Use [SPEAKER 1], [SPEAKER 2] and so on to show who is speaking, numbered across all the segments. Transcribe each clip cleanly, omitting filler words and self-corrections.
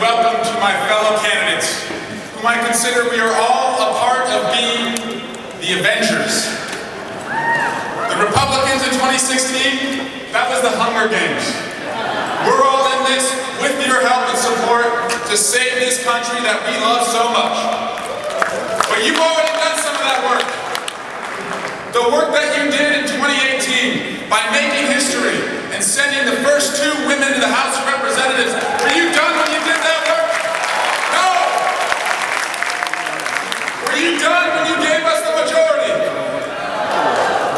[SPEAKER 1] welcome to my fellow candidates, whom I consider we are all a part of being the Avengers. The Republicans in 2016, that was the Hunger Games. We're all in this with your help and support to save this country that we love so much. But you've already done some of that work. The work that you did in 2018 by making history and sending the first 2 women to the House of Representatives. Were you done when you did that work? No! Were you done when you gave us the majority?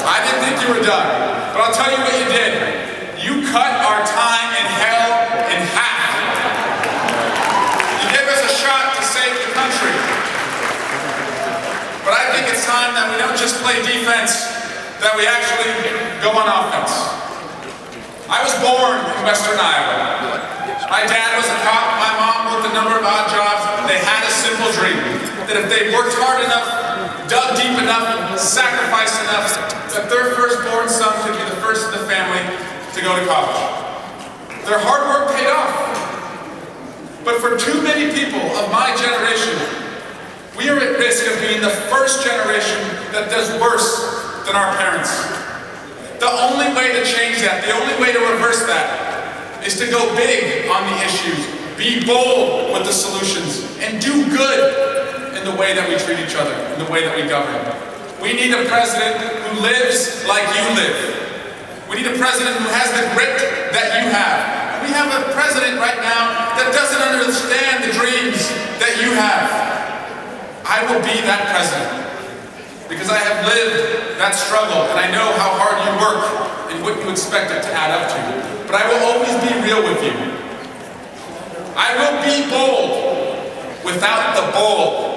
[SPEAKER 1] I didn't think you were done, but I'll tell you what you did. You cut our time in hell in half. You gave us a shot to save the country. But I think it's time that we don't just play defense, that we actually go on offense. I was born in Western Iowa. My dad was a cop, my mom worked a number of odd jobs. They had a simple dream, that if they worked hard enough, dug deep enough, sacrificed enough, that their firstborn son could be the first in the family to go to college. Their hard work paid off. But for too many people of my generation, we are at risk of being the first generation that does worse than our parents. The only way to change that, the only way to reverse that, is to go big on the issues, be bold with the solutions, and do good in the way that we treat each other, in the way that we govern. We need a president who lives like you live. We need a president who has the grit that you have. We have a president right now that doesn't understand the dreams that you have. I will be that president, because I have lived that struggle and I know how hard you work and what you expect it to add up to. But I will always be real with you. I will be bold without the bold.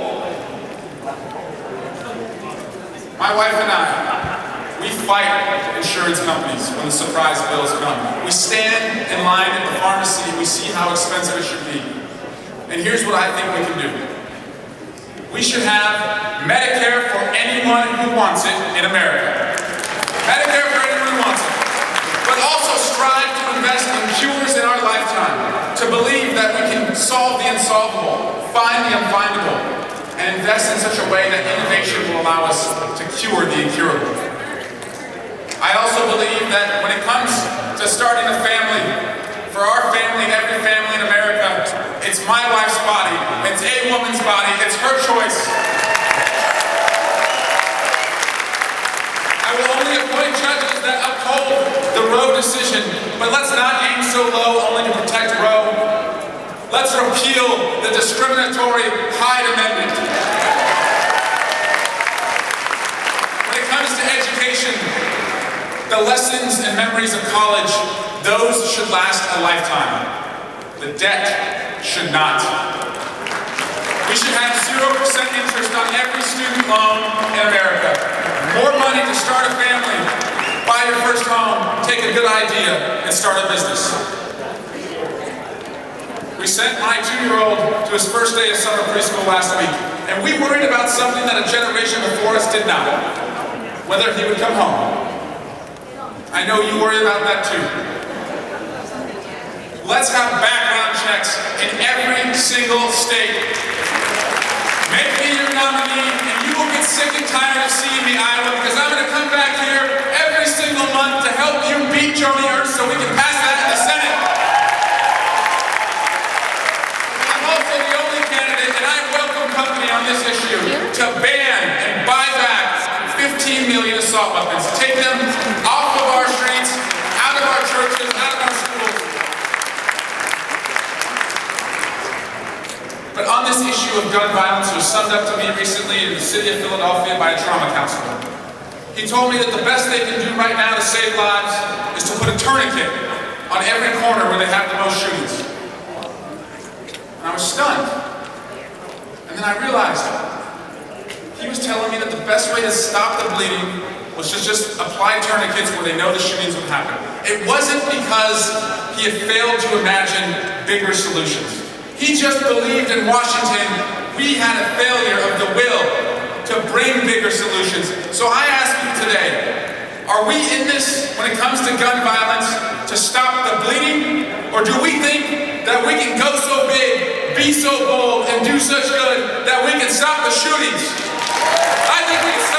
[SPEAKER 1] My wife and I, we fight insurance companies when the surprise bills come. We stand in line at the pharmacy and we see how expensive it should be. And here's what I think we can do. We should have Medicare for anyone who wants it in America. Medicare for anyone who wants it. But also strive to invest in cures in our lifetime, to believe that we can solve the unsolvable, find the unfindable, and invest in such a way that innovation will allow us to cure the incurable. I also believe that when it comes to starting a family, for our family, every family in America, it's my wife's body, it's a woman's body, it's her choice. I will only appoint judges that uphold the Roe decision, but let's not aim so low only to protect Roe. Let's repeal the discriminatory Hyde Amendment. When it comes to education, the lessons and memories of college, those should last a lifetime. The debt should not. We should have 0% interest on every student loan in America. More money to start a family, buy your first home, take a good idea, and start a business. We sent my 2-year-old to his first day of summer preschool last week, and we worried about something that a generation before us did not, whether he would come home. I know you worry about that too. Let's have background checks in every single state. Make me your nominee, and you will get sick and tired of seeing me, Iowa, because I'm going to come back here every single month to help you beat Joni Ernst so we can pass that in the Senate. I'm also the only candidate, and I welcome company on this issue, to ban and buy back 15 million assault weapons. Take them off of our streets, out of our churches, out of our schools. But on this issue of gun violence, it was summed up to me recently in the city of Philadelphia by a trauma counselor. He told me that the best they can do right now to save lives is to put a tourniquet on every corner where they have the most shootings. And I was stunned. And then I realized he was telling me that the best way to stop the bleeding was to just apply tourniquets where they know the shootings would happen. It wasn't because he had failed to imagine bigger solutions. He just believed in Washington we had a failure of the will to bring bigger solutions. So I ask you today, are we in this when it comes to gun violence to stop the bleeding? Or do we think that we can go so big, be so bold, and do such good that we can stop the shootings. I think we can